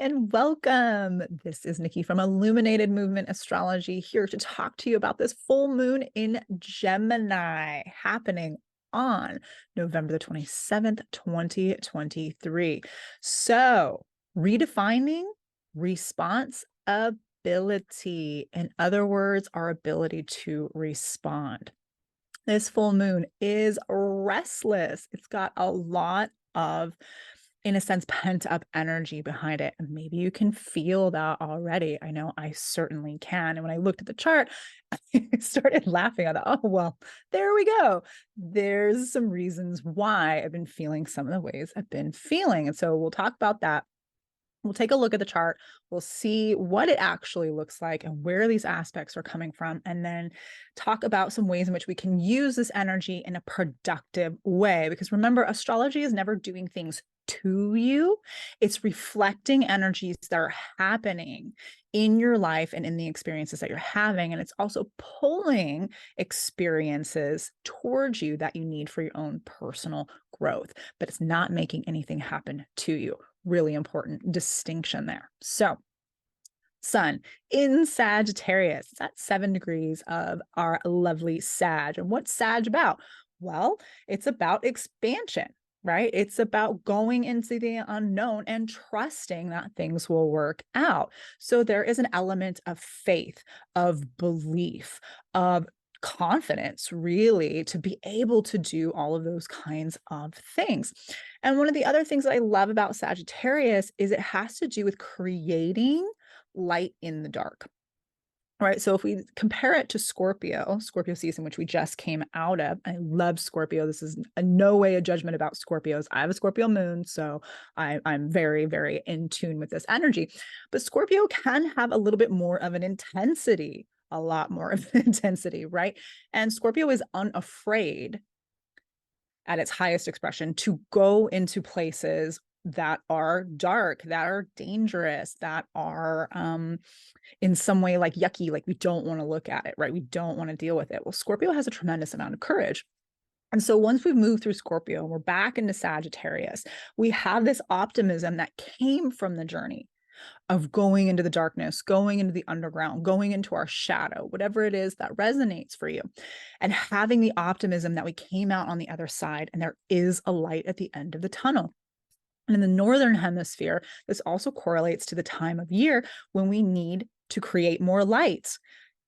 and welcome. This is Nikki from Illuminated Movement Astrology here to talk to you about this full moon in Gemini happening on November the 27th, 2023. So, redefining responsibility. In other words, our ability to respond. This full moon is restless. It's got a lot of, in a sense, pent up energy behind it. And maybe you can feel that already. I know I certainly can. And when I looked at the chart, I started laughing. I thought, oh, well, there we go. There's some reasons why I've been feeling some of the ways I've been feeling. And so we'll talk about that. We'll take a look at the chart. We'll see what it actually looks like and where these aspects are coming from, and then talk about some ways in which we can use this energy in a productive way. Because remember, astrology is never doing things to you. It's reflecting energies that are happening in your life and in the experiences that you're having. And it's also pulling experiences towards you that you need for your own personal growth, but it's not making anything happen to you. Really important distinction there. So, Sun in Sagittarius, it's at 7 degrees of our lovely Sag. And what's Sag about? Well, it's about expansion, right? It's about going into the unknown and trusting that things will work out. So there is an element of faith, of belief, of confidence, really, to be able to do all of those kinds of things. And one of the other things that I love about Sagittarius is it has to do with creating light in the dark. Right. So if we compare it to Scorpio season, which we just came out of, I love Scorpio. This is no way a judgment about Scorpios. I have a Scorpio moon, so I'm very, very in tune with this energy. But Scorpio can have a little bit more of an intensity, a lot more of an intensity, right? And Scorpio is unafraid at its highest expression to go into places that are dark, that are dangerous, that are in some way like yucky, like we don't want to look at it, right? We don't want to deal with it. Well, Scorpio has a tremendous amount of courage. And so once we've moved through Scorpio and we're back into Sagittarius, we have this optimism that came from the journey of going into the darkness, going into the underground, going into our shadow, whatever it is that resonates for you, and having the optimism that we came out on the other side and there is a light at the end of the tunnel. And in the Northern Hemisphere, this also correlates to the time of year when we need to create more lights,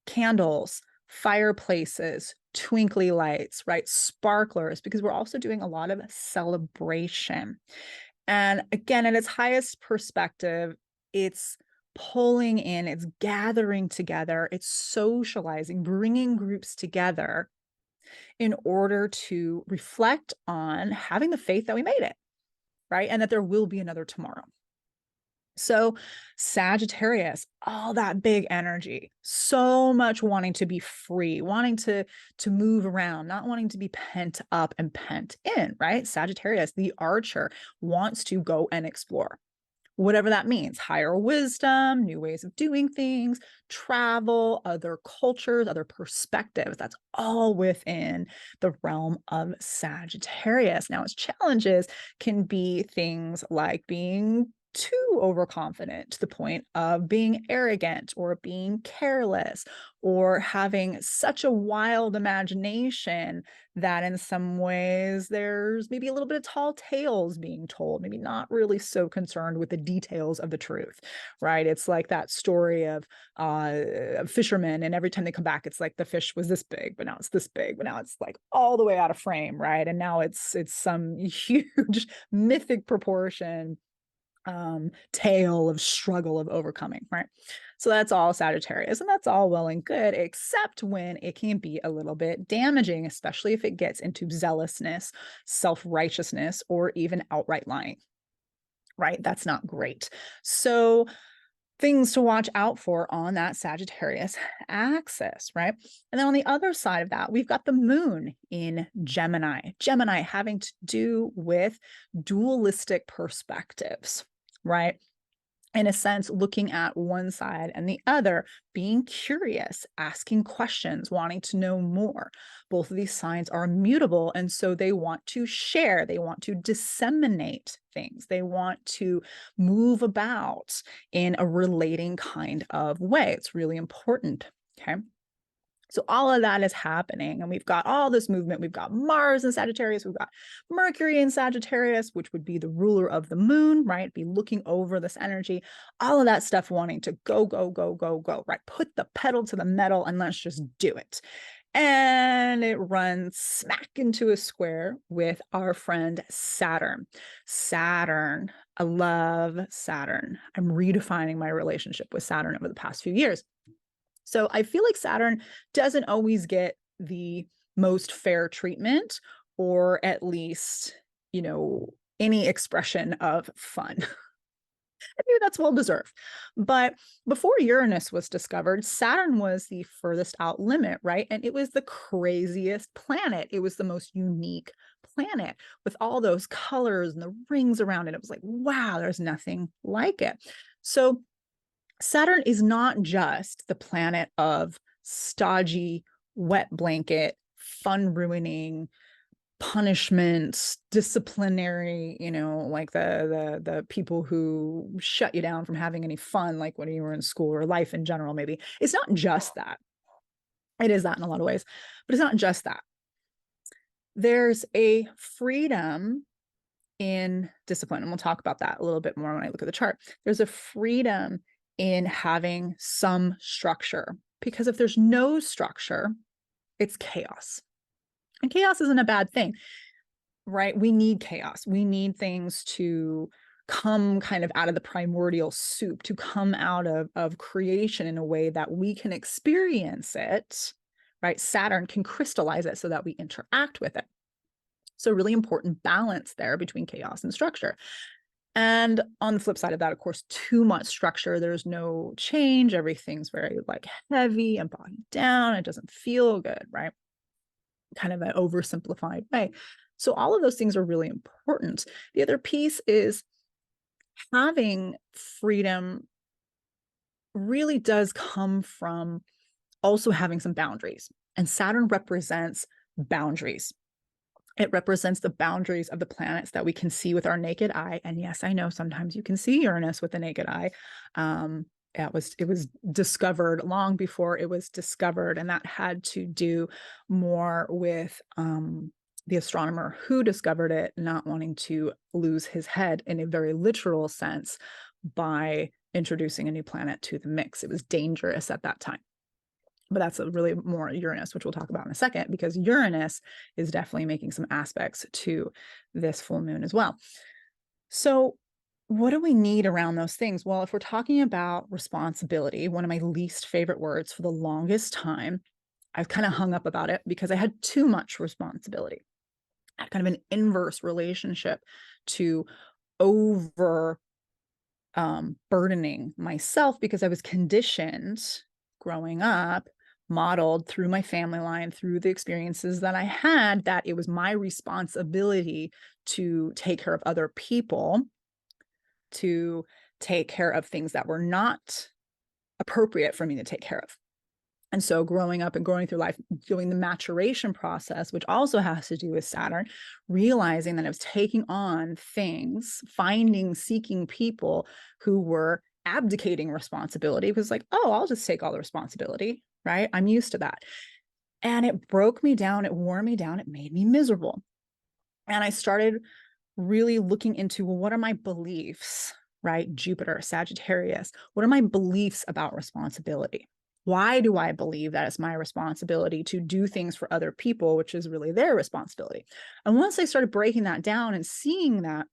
candles, fireplaces, twinkly lights, right? Sparklers, because we're also doing a lot of celebration. And again, at its highest perspective, it's pulling in, it's gathering together, it's socializing, bringing groups together in order to reflect on having the faith that we made it, right? And that there will be another tomorrow. So Sagittarius, all that big energy, so much wanting to be free, wanting to move around, not wanting to be pent up and pent in, right? Sagittarius, the archer, wants to go and explore. Whatever that means, higher wisdom, new ways of doing things, travel, other cultures, other perspectives. That's all within the realm of Sagittarius. Now, its challenges can be things like being too overconfident to the point of being arrogant or being careless or having such a wild imagination that in some ways there's maybe a little bit of tall tales being told, maybe not really so concerned with the details of the truth, right? It's like that story of fishermen, and every time they come back, it's like the fish was this big, but now it's this big, but now it's like all the way out of frame, right? And now it's some huge mythic proportion tale of struggle of overcoming, right? So that's all Sagittarius, and that's all well and good, except when it can be a little bit damaging, especially if it gets into zealousness, self-righteousness, or even outright lying, right? That's not great. So things to watch out for on that Sagittarius axis, right? And then on the other side of that, we've got the moon in Gemini. Gemini having to do with dualistic perspectives, right? in a sense, looking at one side and the other, being curious, asking questions, wanting to know more. Both of these signs are immutable. And so they want to share, they want to disseminate things, they want to move about in a relating kind of way. It's really important. Okay. So all of that is happening, and we've got all this movement. We've got Mars in Sagittarius, we've got Mercury in Sagittarius, which would be the ruler of the moon, right? Be looking over this energy, all of that stuff wanting to go, go, go, go, go, right? Put the pedal to the metal and let's just do it. And it runs smack into a square with our friend Saturn. Saturn, I love Saturn. I'm redefining my relationship with Saturn over the past few years. So I feel like Saturn doesn't always get the most fair treatment, or at least, any expression of fun. Maybe that's well deserved. But before Uranus was discovered, Saturn was the furthest out limit, right? And it was the craziest planet. It was the most unique planet with all those colors and the rings around it. It was like, wow, there's nothing like it. So Saturn is not just the planet of stodgy, wet blanket, fun ruining, punishment, disciplinary, like the people who shut you down from having any fun, like when you were in school or life in general, maybe. It's not just that. It is that in a lot of ways, but it's not just that. There's a freedom in discipline, and we'll talk about that a little bit more when I look at the chart. There's a freedom in having some structure, because if there's no structure, it's chaos. And chaos isn't a bad thing, right? We need chaos. We need things to come kind of out of the primordial soup, to come out of creation in a way that we can experience it, right? Saturn can crystallize it so that we interact with it. So really important balance there between chaos and structure. And on the flip side of that, of course, too much structure, there's no change. Everything's very like heavy and bogged down. It doesn't feel good, right? Kind of an oversimplified way. So all of those things are really important. The other piece is having freedom really does come from also having some boundaries. And Saturn represents boundaries. It represents the boundaries of the planets that we can see with our naked eye. And yes, I know sometimes you can see Uranus with the naked eye. It was discovered long before it was discovered, and that had to do more with the astronomer who discovered it not wanting to lose his head in a very literal sense by introducing a new planet to the mix. It was dangerous at that time. But that's a really more Uranus, which we'll talk about in a second, because Uranus is definitely making some aspects to this full moon as well. So what do we need around those things? Well, if we're talking about responsibility, one of my least favorite words for the longest time, I've kind of hung up about it because I had too much responsibility. I had kind of an inverse relationship to over burdening myself, because I was conditioned growing up, modeled through my family line, through the experiences that I had, that it was my responsibility to take care of other people, to take care of things that were not appropriate for me to take care of. And so growing up and growing through life, doing the maturation process, which also has to do with Saturn, realizing that I was taking on things, seeking people who were abdicating responsibility, was like, oh, I'll just take all the responsibility, right? I'm used to that. And it broke me down. It wore me down. It made me miserable. And I started really looking into, well, what are my beliefs, right? Jupiter, Sagittarius. What are my beliefs about responsibility? Why do I believe that it's my responsibility to do things for other people, which is really their responsibility? And once I started breaking that down and seeing that,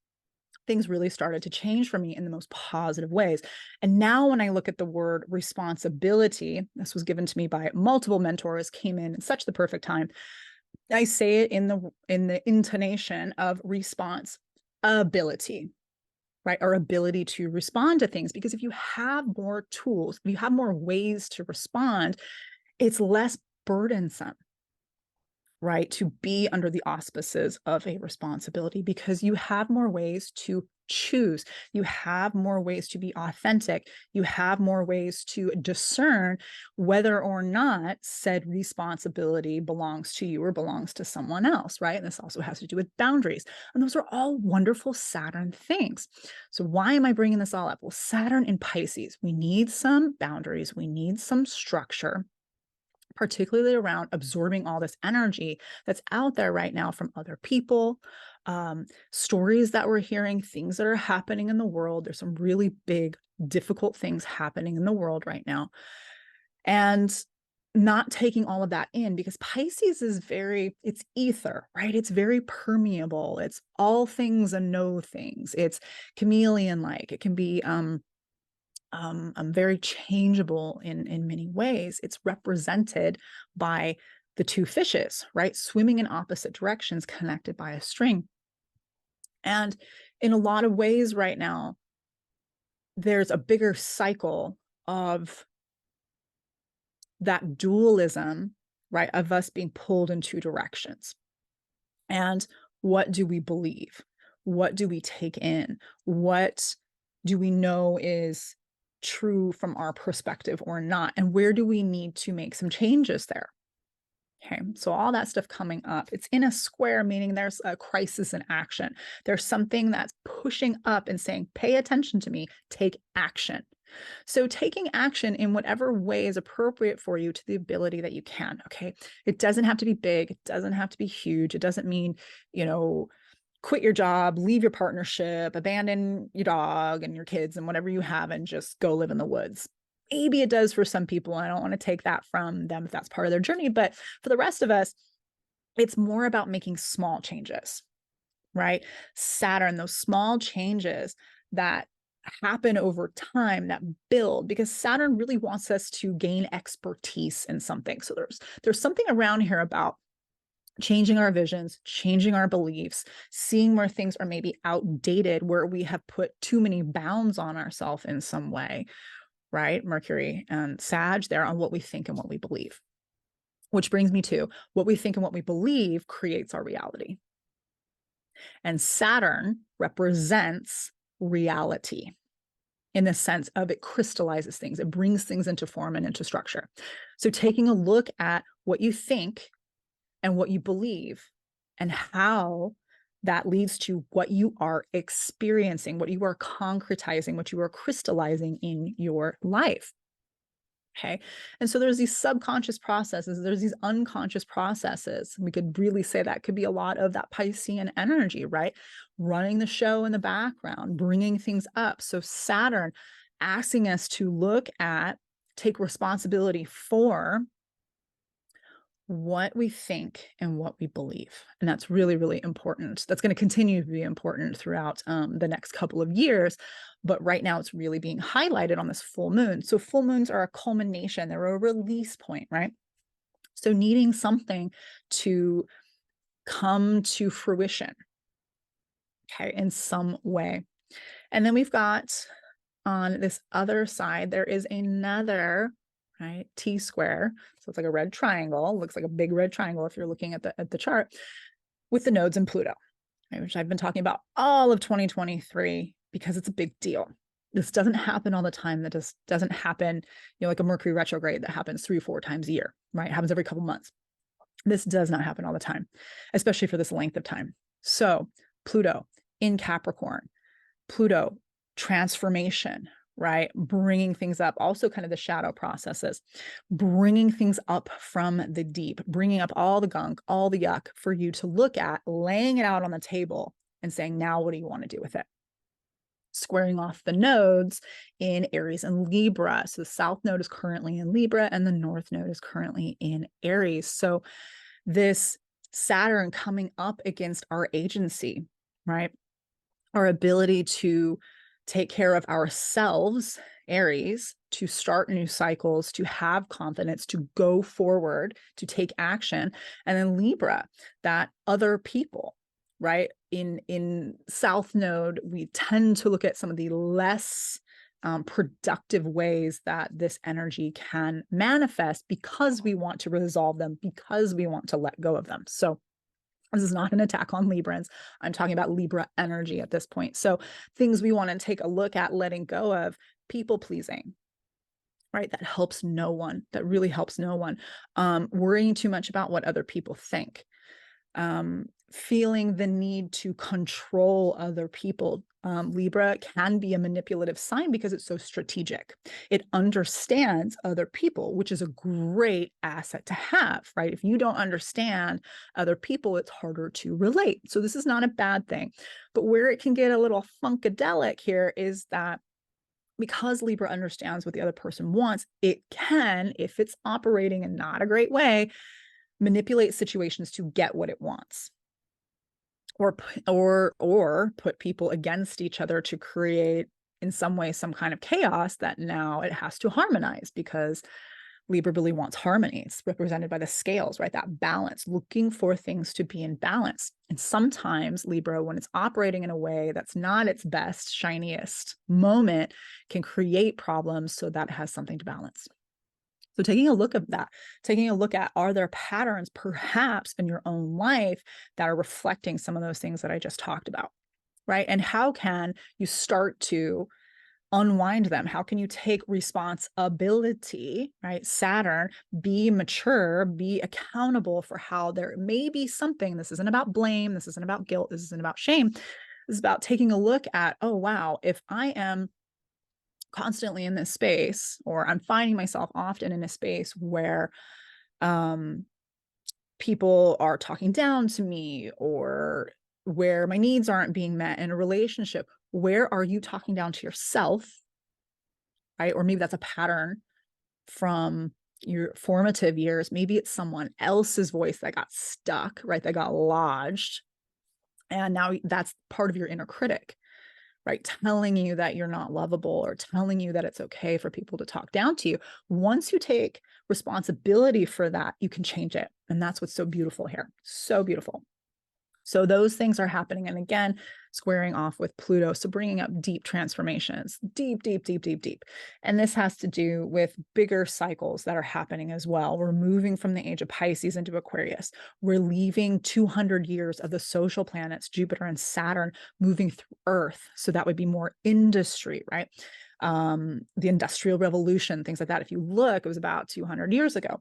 things really started to change for me in the most positive ways. And now when I look at the word responsibility, this was given to me by multiple mentors, came in such the perfect time. I say it in the intonation of responsibility, right? Our ability to respond to things. Because if you have more tools, if you have more ways to respond, it's less burdensome. right? To be under the auspices of a responsibility, because you have more ways to choose. You have more ways to be authentic. You have more ways to discern whether or not said responsibility belongs to you or belongs to someone else, right? And this also has to do with boundaries. And those are all wonderful Saturn things. So why am I bringing this all up? Well, Saturn in Pisces, we need some boundaries. We need some structure, particularly around absorbing all this energy that's out there right now from other people, stories that we're hearing, things that are happening in the world. There's some really big, difficult things happening in the world right now. And not taking all of that in, because Pisces is it's ether, right? It's very permeable. It's all things and no things. It's chameleon-like. It can be very changeable in many ways. It's represented by the two fishes, right? Swimming in opposite directions, connected by a string. And in a lot of ways right now, there's a bigger cycle of that dualism, right? Of us being pulled in two directions. And what do we believe? What do we take in? What do we know is true from our perspective or not? And where do we need to make some changes there? Okay, so all that stuff coming up. It's in a square, meaning there's a crisis in action. There's something that's pushing up and saying, pay attention to me, take action. So taking action in whatever way is appropriate for you to the ability that you can, okay? It doesn't have to be big. It doesn't have to be huge. It doesn't mean, quit your job, leave your partnership, abandon your dog and your kids and whatever you have and just go live in the woods. Maybe it does for some people. I don't want to take that from them if that's part of their journey. But for the rest of us, it's more about making small changes, right? Saturn, those small changes that happen over time, that build, because Saturn really wants us to gain expertise in something. So there's something around here about changing our visions, changing our beliefs, seeing where things are maybe outdated, where we have put too many bounds on ourselves in some way, right? Mercury and Sag, they're on what we think and what we believe. Which brings me to what we think and what we believe creates our reality. And Saturn represents reality in the sense of it crystallizes things. It brings things into form and into structure. So taking a look at what you think and what you believe and how that leads to what you are experiencing, what you are concretizing, what you are crystallizing in your life. Okay. And so there's these subconscious processes, there's these unconscious processes. We could really say that could be a lot of that Piscean energy, right? Running the show in the background, bringing things up. So Saturn asking us to look at, take responsibility for what we think and what we believe. And that's really, really important. That's going to continue to be important throughout the next couple of years. But right now it's really being highlighted on this full moon. So full moons are a culmination. They're a release point, right? So needing something to come to fruition, okay, in some way. And then we've got on this other side, there is another, right, T square. So it's like a red triangle, looks like a big red triangle if you're looking at the chart, with the nodes in Pluto, right, which I've been talking about all of 2023 because it's a big deal. This doesn't happen all the time. That just doesn't happen, like a Mercury retrograde that happens 3 or 4 times a year, right? It happens every couple months. This does not happen all the time, especially for this length of time. So Pluto in Capricorn, Pluto, transformation, right? Bringing things up, also kind of the shadow processes, bringing things up from the deep, bringing up all the gunk, all the yuck for you to look at, laying it out on the table and saying, now what do you want to do with it? Squaring off the nodes in Aries and Libra. So the South node is currently in Libra and the North node is currently in Aries. So this Saturn coming up against our agency, right? Our ability to take care of ourselves, Aries, to start new cycles, to have confidence, to go forward, to take action. And then Libra, that other people, right? In South Node, we tend to look at some of the less productive ways that this energy can manifest because we want to resolve them, because we want to let go of them. So this is not an attack on Librans. I'm talking about Libra energy at this point. So things we want to take a look at letting go of: people pleasing, right? That helps no one. That really helps no one. Worrying too much about what other people think. Feeling the need to control other people. Libra can be a manipulative sign because it's so strategic. It understands other people, which is a great asset to have, right? If you don't understand other people, it's harder to relate. So this is not a bad thing. But where it can get a little funkadelic here is that because Libra understands what the other person wants, it can, if it's operating in not a great way, manipulate situations to get what it wants, or put people against each other to create in some way some kind of chaos that now it has to harmonize, because Libra really wants harmony. It's represented by the scales, right? That balance, looking for things to be in balance. And sometimes Libra, when it's operating in a way that's not its best, shiniest moment, can create problems so that it has something to balance. So taking a look at that, taking a look at, are there patterns perhaps in your own life that are reflecting some of those things that I just talked about, right? And how can you start to unwind them? How can you take responsibility, right? Saturn, be mature, be accountable for how there may be something. This isn't about blame. This isn't about guilt. This isn't about shame. This is about taking a look at, oh, wow, if I am constantly in this space, or I'm finding myself often in a space where people are talking down to me, or where my needs aren't being met in a relationship, where are you talking down to yourself, right? Or maybe that's a pattern from your formative years. Maybe it's someone else's voice that got stuck, right? That got lodged. And now that's part of your inner critic, right? Telling you that you're not lovable, or telling you that it's okay for people to talk down to you. Once you take responsibility for that, you can change it. And that's what's so beautiful here. So beautiful. So those things are happening. And again, squaring off with Pluto. So bringing up deep transformations, deep, deep, deep, deep, deep. And this has to do with bigger cycles that are happening as well. We're moving from the age of Pisces into Aquarius. We're leaving 200 years of the social planets, Jupiter and Saturn, moving through Earth. So that would be more industry, right? The Industrial Revolution, things like that. If you look, it was about 200 years ago.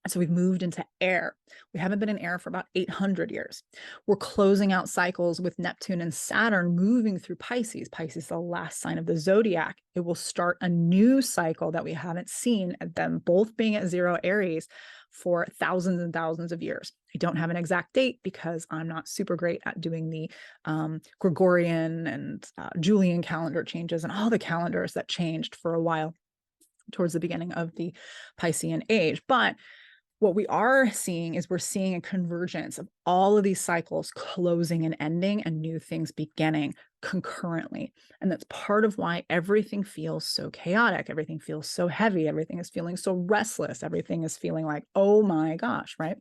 So we've moved into air. We haven't been in air for about 800 years. We're closing out cycles with Neptune and Saturn moving through Pisces. Pisces is the last sign of the zodiac. It will start a new cycle that we haven't seen, them both being at 0 Aries for thousands and thousands of years. I don't have an exact date because I'm not super great at doing the Gregorian and Julian calendar changes and all the calendars that changed for a while towards the beginning of the Piscean age. But what we are seeing is we're seeing a convergence of all of these cycles closing and ending, and new things beginning concurrently. And that's part of why everything feels so chaotic. Everything feels so heavy. Everything is feeling so restless. Everything is feeling like, oh my gosh, right?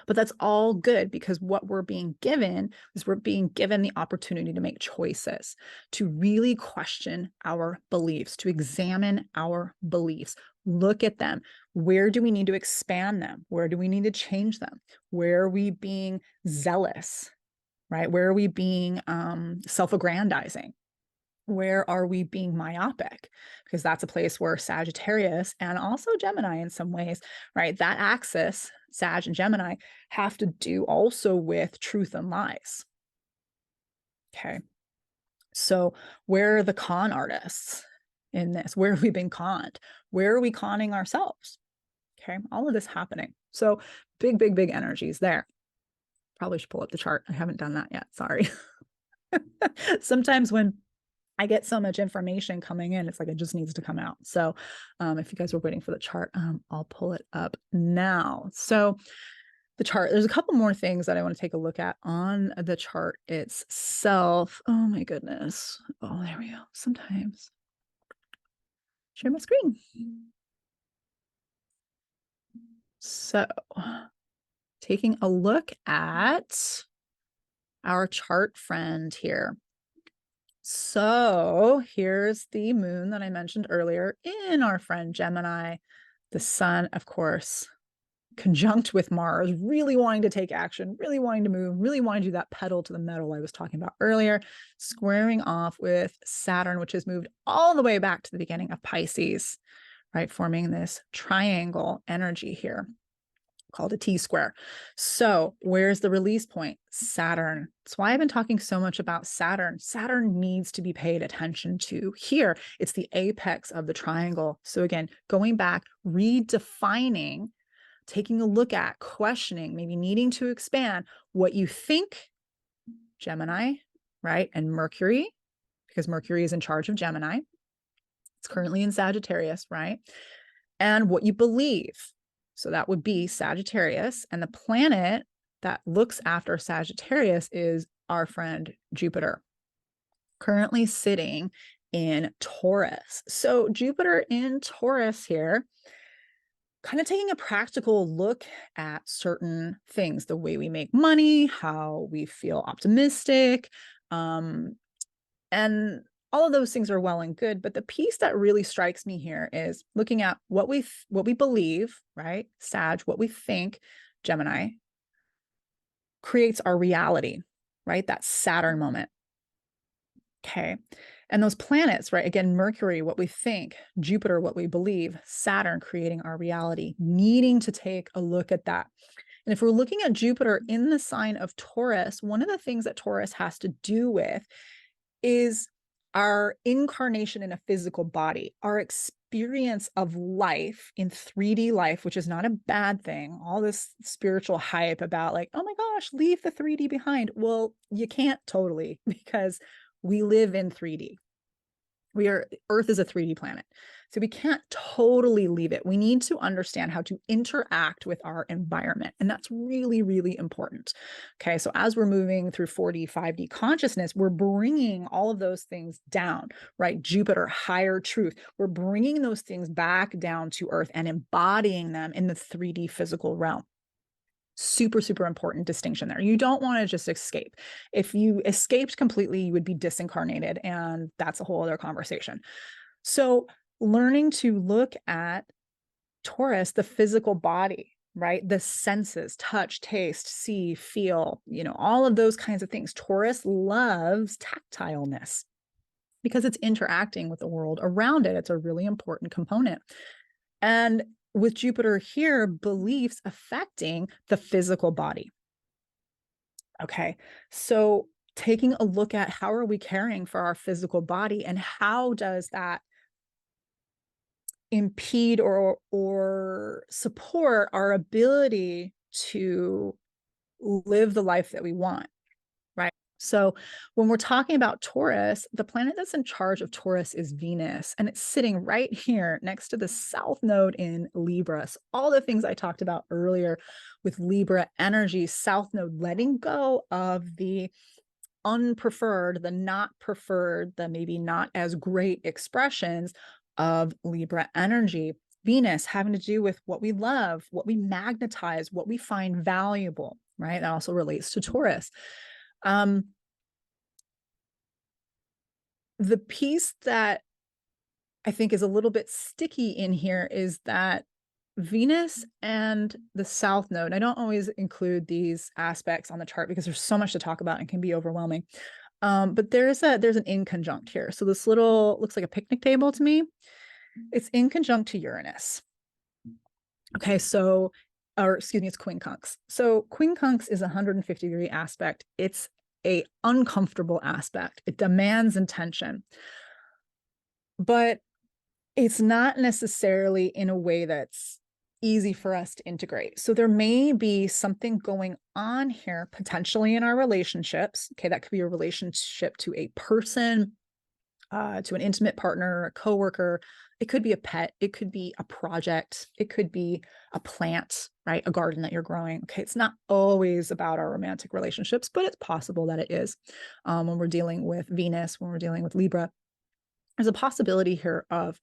But that's all good, because what we're being given is we're being given the opportunity to make choices, to really question our beliefs, to examine our beliefs, look at them. Where do we need to expand them? Where do we need to change them? Where are we being zealous, right? Where are we being self-aggrandizing? Where are we being myopic? Because that's a place where Sagittarius and also Gemini in some ways, right? That axis, Sag and Gemini, have to do also with truth and lies. Okay. So where are the con artists in this? Where have we been conned? Where are we conning ourselves? Okay. All of this happening. So big, big, big energies there. Probably should pull up the chart. I haven't done that yet. Sorry. Sometimes when I get so much information coming in, it's like it just needs to come out. So if you guys were waiting for the chart, I'll pull it up now. So the chart, there's a couple more things that I want to take a look at on the chart itself. Oh my goodness. Oh, there we go. Sometimes share my screen. So taking a look at our chart friend here. So here's the moon that I mentioned earlier in our friend Gemini. The sun, of course, conjunct with Mars, really wanting to take action, really wanting to move, really wanting to do that pedal to the metal I was talking about earlier, squaring off with Saturn, which has moved all the way back to the beginning of Pisces, right? Forming this triangle energy here called a T-square. So where's the release point? Saturn. That's why I've been talking so much about Saturn. Saturn needs to be paid attention to here. It's the apex of the triangle. So again, going back, redefining, taking a look at, questioning, maybe needing to expand what you think, Gemini, right? And Mercury, because Mercury is in charge of Gemini. It's currently in Sagittarius, right? And what you believe. So that would be Sagittarius. And the planet that looks after Sagittarius is our friend Jupiter, currently sitting in Taurus. So Jupiter in Taurus here, kind of taking a practical look at certain things, the way we make money, how we feel optimistic, and all of those things are well and good, but the piece that really strikes me here is looking at what we believe, right? Sag, what we think, Gemini, creates our reality, right? That Saturn moment. Okay. And those planets, right? Again, Mercury, what we think, Jupiter, what we believe, Saturn creating our reality, needing to take a look at that. And if we're looking at Jupiter in the sign of Taurus, one of the things that Taurus has to do with is our incarnation in a physical body, our experience of life in 3D life, which is not a bad thing. All this spiritual hype about like, oh my gosh, leave the 3D behind. Well, you can't totally, because we live in 3D. Earth is a 3D planet. So we can't totally leave it. We need to understand how to interact with our environment. And that's really, really important. Okay. So as we're moving through 4D, 5D consciousness, we're bringing all of those things down, right? Jupiter, higher truth. We're bringing those things back down to Earth and embodying them in the 3D physical realm. Super, super important distinction there. You don't want to just escape. If you escaped completely, you would be disincarnated, and that's a whole other conversation. So learning to look at Taurus, the physical body, right? The senses, touch, taste, see, feel, all of those kinds of things. Taurus loves tactileness because it's interacting with the world around it. It's a really important component. And with Jupiter here, beliefs affecting the physical body. Okay, so taking a look at how are we caring for our physical body, and how does that impede or support our ability to live the life that we want, right? So when we're talking about Taurus, the planet that's in charge of Taurus is Venus, and it's sitting right here next to the South Node in Libra. So all the things I talked about earlier with Libra energy, South Node, letting go of the unpreferred, the not preferred, the maybe not as great expressions of Libra energy. Venus having to do with what we love, what we magnetize, what we find valuable, right? That also relates to Taurus. The piece that I think is a little bit sticky in here is that Venus and the South Node, I don't always include these aspects on the chart because there's so much to talk about and can be overwhelming. But there's an inconjunct here. So this little looks like a picnic table to me. It's inconjunct to Uranus. Okay, so, or excuse me, it's quincunx. So quincunx is a 150-degree aspect. It's a uncomfortable aspect. It demands intention, but it's not necessarily in a way that's easy for us to integrate. So there may be something going on here potentially in our relationships. Okay, that could be a relationship to a person, to an intimate partner, a coworker. It could be a pet. It could be a project. It could be a plant, right? A garden that you're growing. Okay, it's not always about our romantic relationships, but it's possible that it is. When we're dealing with Venus, when we're dealing with Libra, there's a possibility here of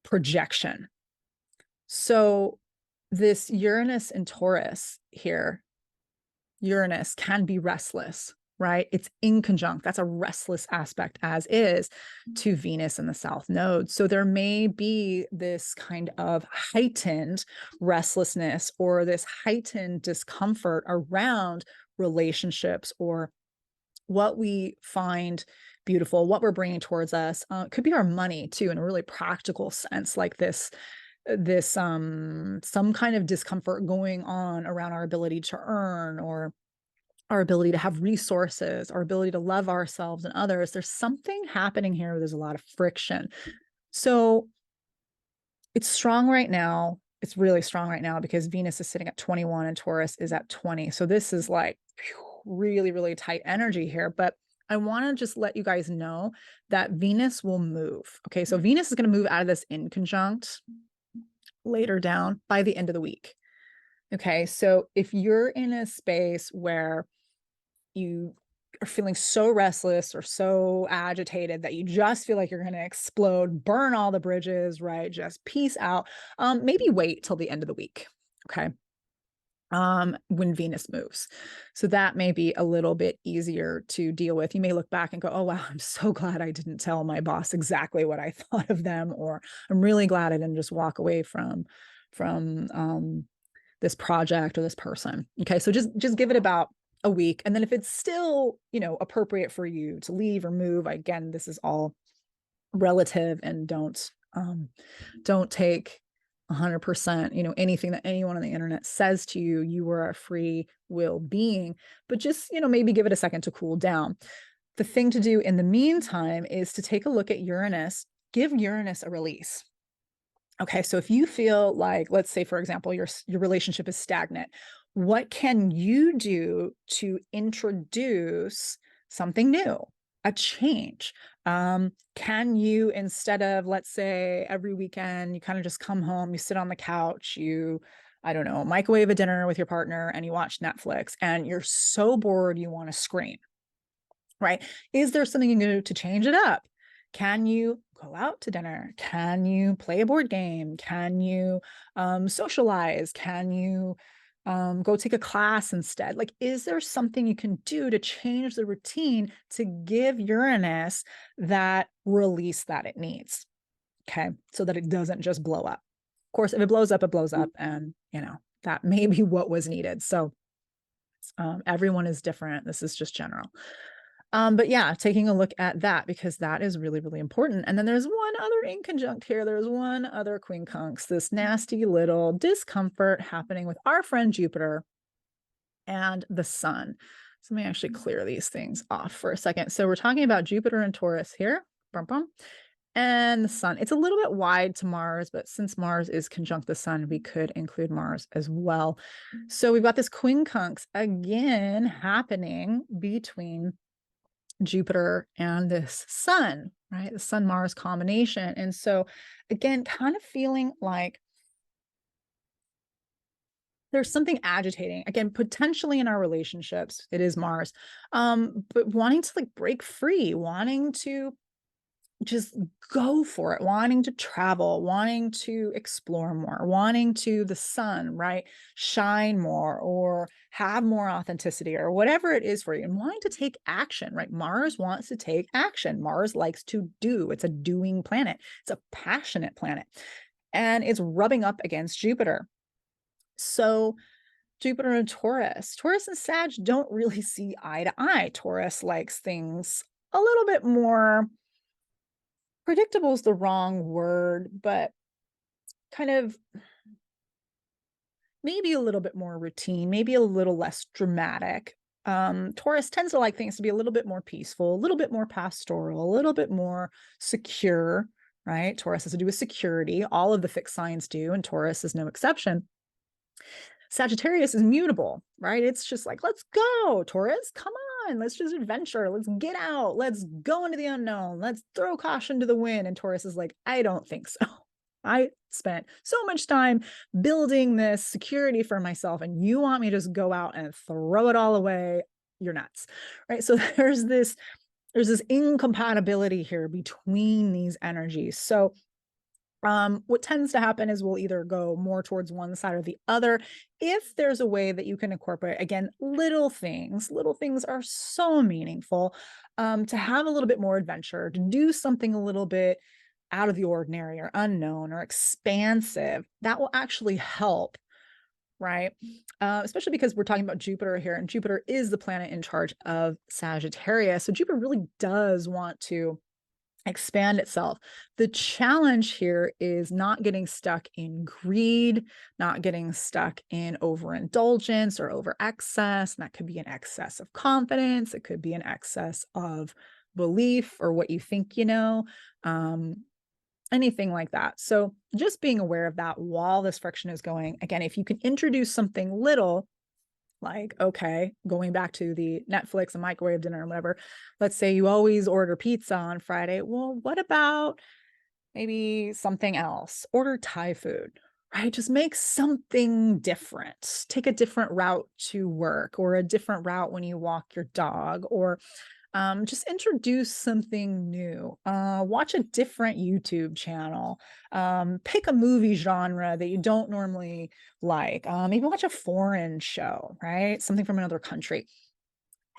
projection. So this Uranus and Taurus here, Uranus can be restless, right? It's in conjunct. That's a restless aspect as is to Venus in the South Node. So there may be this kind of heightened restlessness or this heightened discomfort around relationships or what we find beautiful, what we're bringing towards us. It could be our money too, in a really practical sense, like this some kind of discomfort going on around our ability to earn or our ability to have resources, our ability to love ourselves and others. There's something happening here where there's a lot of friction. So it's strong right now. It's really strong right now because Venus is sitting at 21 and Taurus is at 20. So this is like really, really tight energy here. But I want to just let you guys know that Venus will move. Okay. So Venus is going to move out of this in conjunct later down by the end of the week. Okay. So if you're in a space where you are feeling so restless or so agitated that you just feel like you're going to explode, burn all the bridges, right? Just peace out. Maybe wait till the end of the week. Okay. When Venus moves. So that may be a little bit easier to deal with. You may look back and go, oh, wow, I'm so glad I didn't tell my boss exactly what I thought of them, or I'm really glad I didn't just walk away from this project or this person. Okay. So just give it about a week. And then if it's still, appropriate for you to leave or move, again, this is all relative, and don't take 100%, anything that anyone on the internet says to you. You are a free will being, but just, maybe give it a second to cool down. The thing to do in the meantime is to take a look at Uranus, give Uranus a release. Okay, so if you feel like, let's say, for example, your relationship is stagnant, what can you do to introduce something new, a change? Can you, instead of, let's say, every weekend, you kind of just come home, you sit on the couch, I don't know, microwave a dinner with your partner and you watch Netflix and you're so bored you want to scream, right? Is there something you can do to change it up? Can you go out to dinner? Can you play a board game? Can you socialize? Can you go take a class instead? Like, is there something you can do to change the routine to give Uranus that release that it needs? Okay, so that it doesn't just blow up. Of course, if it blows up, it blows up, and that may be what was needed. So everyone is different. This is just general. But yeah, taking a look at that, because that is really, really important. And then there's one other inconjunct here. There's one other quincunx, this nasty little discomfort happening with our friend Jupiter and the sun. So let me actually clear these things off for a second. So we're talking about Jupiter and Taurus here. Bum, bum. And the sun. It's a little bit wide to Mars, but since Mars is conjunct the sun, we could include Mars as well. So we've got this quincunx again happening between Jupiter and this sun, right? The sun Mars combination. And so again, kind of feeling like there's something agitating, again, potentially in our relationships. It is Mars, but wanting to like break free, wanting to just go for it, wanting to travel, wanting to explore more, wanting to the sun, right? Shine more or have more authenticity or whatever it is for you, and wanting to take action, right? Mars wants to take action. Mars likes to do. It's a doing planet. It's a passionate planet, and it's rubbing up against Jupiter. So Jupiter and Taurus and Sag don't really see eye to eye. Taurus likes things a little bit more predictable is the wrong word, but kind of maybe a little bit more routine, maybe a little less dramatic. Taurus tends to like things to be a little bit more peaceful, a little bit more pastoral, a little bit more secure, right? Taurus has to do with security. All of the fixed signs do, and Taurus is no exception. Sagittarius is mutable, right? It's just like, let's go, Taurus, come on, let's just adventure, let's get out, let's go into the unknown, let's throw caution to the wind. And Taurus is like, I don't think so. I spent so much time building this security for myself, and you want me to just go out and throw it all away? You're nuts, right? So there's this incompatibility here between these energies. So What tends to happen is we'll either go more towards one side or the other. If there's a way that you can incorporate, again, little things are so meaningful, to have a little bit more adventure, to do something a little bit out of the ordinary or unknown or expansive, that will actually help, right? Especially because we're talking about Jupiter here, and Jupiter is the planet in charge of Sagittarius. So Jupiter really does want to expand itself. The challenge here is not getting stuck in greed, not getting stuck in overindulgence or over excess. And that could be an excess of confidence. It could be an excess of belief or what you think you know, anything like that. So just being aware of that while this friction is going. Again, if you can introduce something little, like, okay, going back to the Netflix and microwave dinner and whatever, let's say you always order pizza on Friday. Well, what about maybe something else? Order Thai food, right? Just make something different. Take a different route to work or a different route when you walk your dog, or just introduce something new. Watch a different YouTube channel. Pick a movie genre that you don't normally like. Maybe watch a foreign show, right? Something from another country.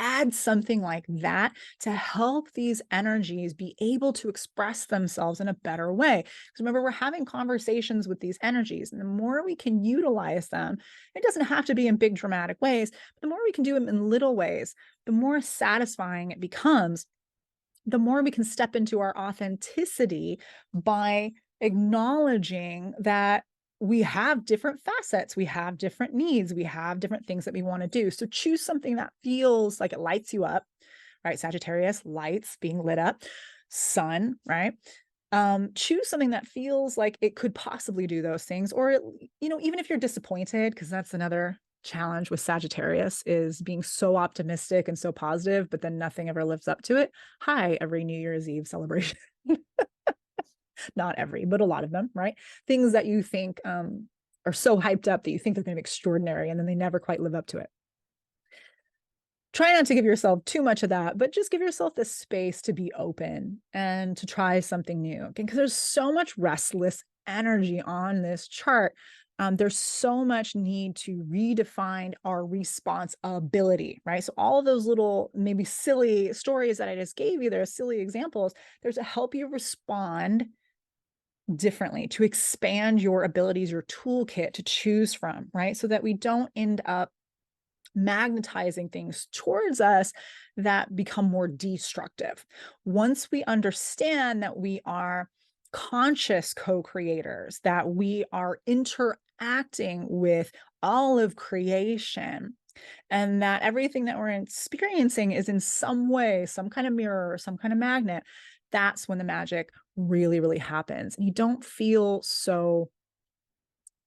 Add something like that to help these energies be able to express themselves in a better way. Because remember, we're having conversations with these energies, and the more we can utilize them, it doesn't have to be in big dramatic ways, but the more we can do them in little ways, the more satisfying it becomes, the more we can step into our authenticity by acknowledging that we have different facets, we have different needs, we have different things that we want to do. So choose something that feels like it lights you up, right? Sagittarius, lights, being lit up, sun, right? Choose something that feels like it could possibly do those things, or, even if you're disappointed, because that's another challenge with Sagittarius, is being so optimistic and so positive, but then nothing ever lives up to it. Hi, every New Year's Eve celebration. Not every, but a lot of them, right? Things that you think are so hyped up that you think they're going to be extraordinary, and then they never quite live up to it. Try not to give yourself too much of that, but just give yourself the space to be open and to try something new. Okay? Because there's so much restless energy on this chart. There's so much need to redefine our responsibility, right? So all of those little, maybe silly stories that I just gave you, they're silly examples. There's to help you respond differently, to expand your abilities, your toolkit to choose from, right? So that we don't end up magnetizing things towards us that become more destructive. Once we understand that we are conscious co-creators, that we are interacting with all of creation, and that everything that we're experiencing is in some way, some kind of mirror or some kind of magnet, that's when the magic really, really happens. And you don't feel so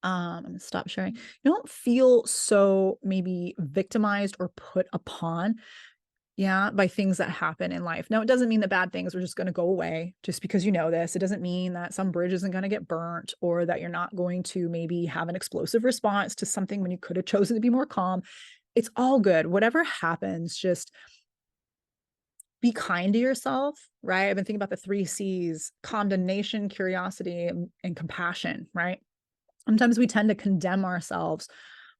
I'm gonna stop sharing. You don't feel so maybe victimized or put upon, yeah, by things that happen in life. Now, it doesn't mean that bad things are just going to go away just because you know this. It doesn't mean that some bridge isn't going to get burnt, or that you're not going to maybe have an explosive response to something when you could have chosen to be more calm. It's all good. Whatever happens, just be kind to yourself, right? I've been thinking about the 3 C's: condemnation, curiosity, and compassion, right? Sometimes we tend to condemn ourselves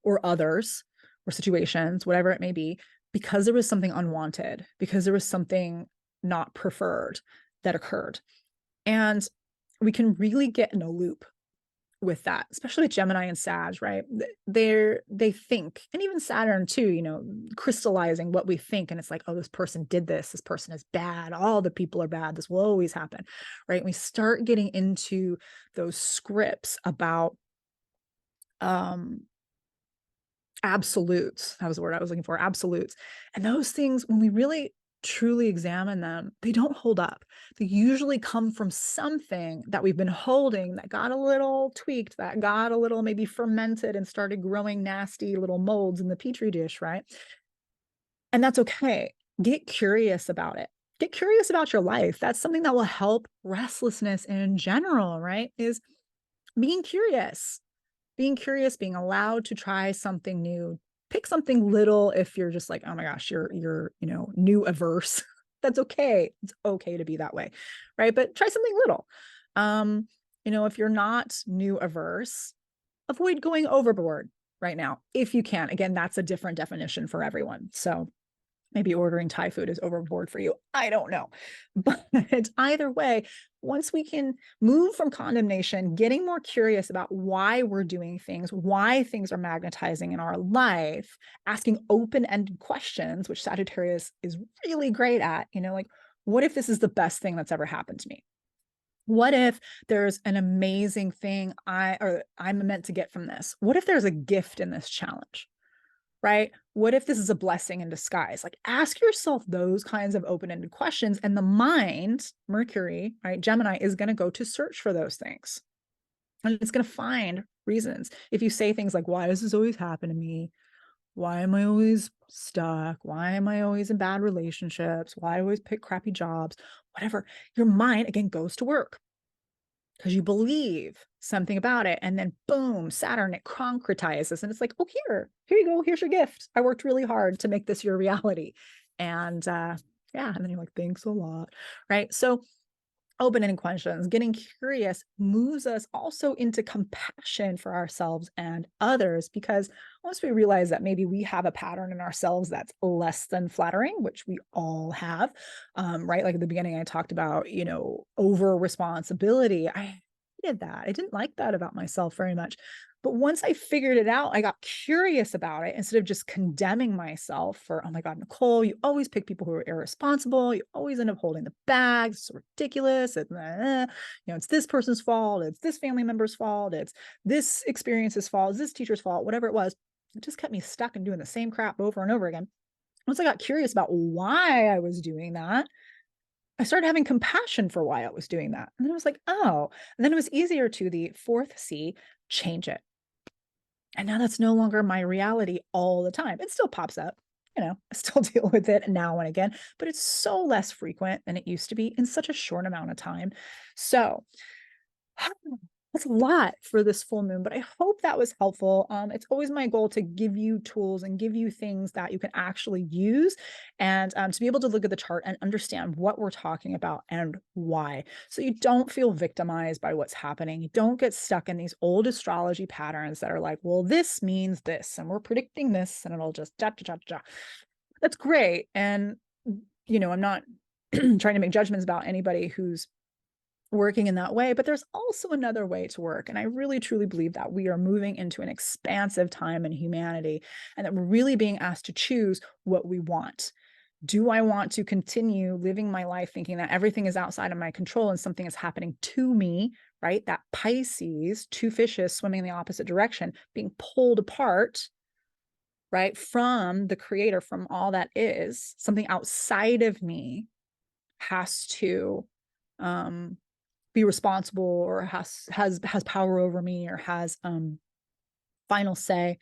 or others or situations, whatever it may be, because there was something unwanted, because there was something not preferred that occurred. And we can really get in a loop with that, especially with Gemini and Sag, right? They think, and even Saturn too, crystallizing what we think. And it's like, oh, this person did this person is bad, all the people are bad, this will always happen, right? And we start getting into those scripts about absolutes. That was the word I was looking for, absolutes. And those things, when we really truly examine them, they don't hold up. They usually come from something that we've been holding that got a little tweaked, that got a little maybe fermented and started growing nasty little molds in the petri dish, right? And that's okay. Get curious about it. Get curious about your life. That's something that will help restlessness in general, right? Is being curious, being allowed to try something new. Pick something little if you're just like, oh my gosh, you're new averse. That's okay. It's okay to be that way, right? But try something little. If you're not new averse, avoid going overboard right now if you can. Again, that's a different definition for everyone. So maybe ordering Thai food is overboard for you. I don't know. But either way, once we can move from condemnation, getting more curious about why we're doing things, why things are magnetizing in our life, asking open-ended questions, which Sagittarius is really great at, like, what if this is the best thing that's ever happened to me? What if there's an amazing thing I'm meant to get from this? What if there's a gift in this challenge? Right? What if this is a blessing in disguise? Like, ask yourself those kinds of open-ended questions, and the mind, Mercury, right, Gemini, is going to go to search for those things. And it's going to find reasons. If you say things like, why does this always happen to me? Why am I always stuck? Why am I always in bad relationships? Why do I always pick crappy jobs? Whatever. Your mind, again, goes to work because you believe something about it. And then boom, Saturn, it concretizes. And it's like, oh, here you go. Here's your gift. I worked really hard to make this your reality. And yeah, and then you're like, thanks a lot. Right. So open-ended questions, getting curious moves us also into compassion for ourselves and others, because once we realize that maybe we have a pattern in ourselves that's less than flattering, which we all have, right? Like at the beginning, I talked about, over responsibility. I hated that. I didn't like that about myself very much. But once I figured it out, I got curious about it instead of just condemning myself for, oh my God, Nicole, you always pick people who are irresponsible. You always end up holding the bag. It's ridiculous. It's this person's fault. It's this family member's fault. It's this experience's fault. It's this teacher's fault, whatever it was. It just kept me stuck and doing the same crap over and over again. Once I got curious about why I was doing that, I started having compassion for why I was doing that. And then I was like, oh, and then it was easier to the fourth C, change it. And now that's no longer my reality all the time. It still pops up, I still deal with it now and again, but it's so less frequent than it used to be in such a short amount of time. So that's a lot for this full moon, but I hope that was helpful. It's always my goal to give you tools and give you things that you can actually use, and to be able to look at the chart and understand what we're talking about and why. So you don't feel victimized by what's happening. You don't get stuck in these old astrology patterns that are like, well, this means this, and we're predicting this, and it'll just That's great. And, I'm not trying to make judgments about anybody who's working in that way, but there's also another way to work. And I really truly believe that we are moving into an expansive time in humanity, and that we're really being asked to choose what we want. Do I want to continue living my life thinking that everything is outside of my control and something is happening to me, right? That Pisces, two fishes swimming in the opposite direction, being pulled apart, right, from the creator, from all that is, something outside of me has to be responsible, or has power over me, or has final say.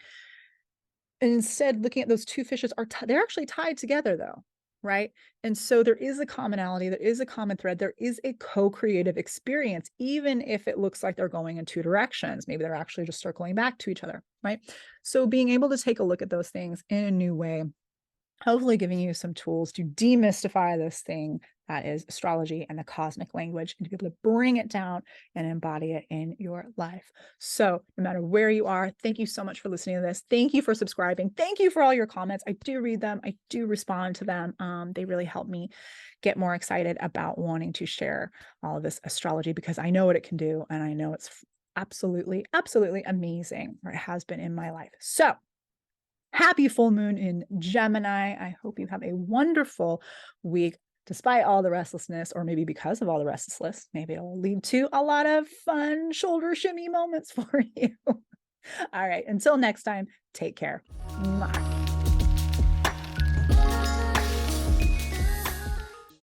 And instead, looking at those two fishes, they're actually tied together though, right? And so there is a commonality, there is a common thread, there is a co-creative experience, even if it looks like they're going in two directions. Maybe they're actually just circling back to each other, right? So being able to take a look at those things in a new way, hopefully giving you some tools to demystify this thing that is astrology and the cosmic language, and to be able to bring it down and embody it in your life. So no matter where you are, thank you so much for listening to this. Thank you for subscribing. Thank you for all your comments. I do read them. I do respond to them. They really help me get more excited about wanting to share all of this astrology, because I know what it can do. And I know it's absolutely, absolutely amazing, or it has been in my life. So happy full moon in Gemini. I hope you have a wonderful week, despite all the restlessness, or maybe because of all the restlessness. Maybe it'll lead to a lot of fun shoulder shimmy moments for you. All right. Until next time, take care. Mwah.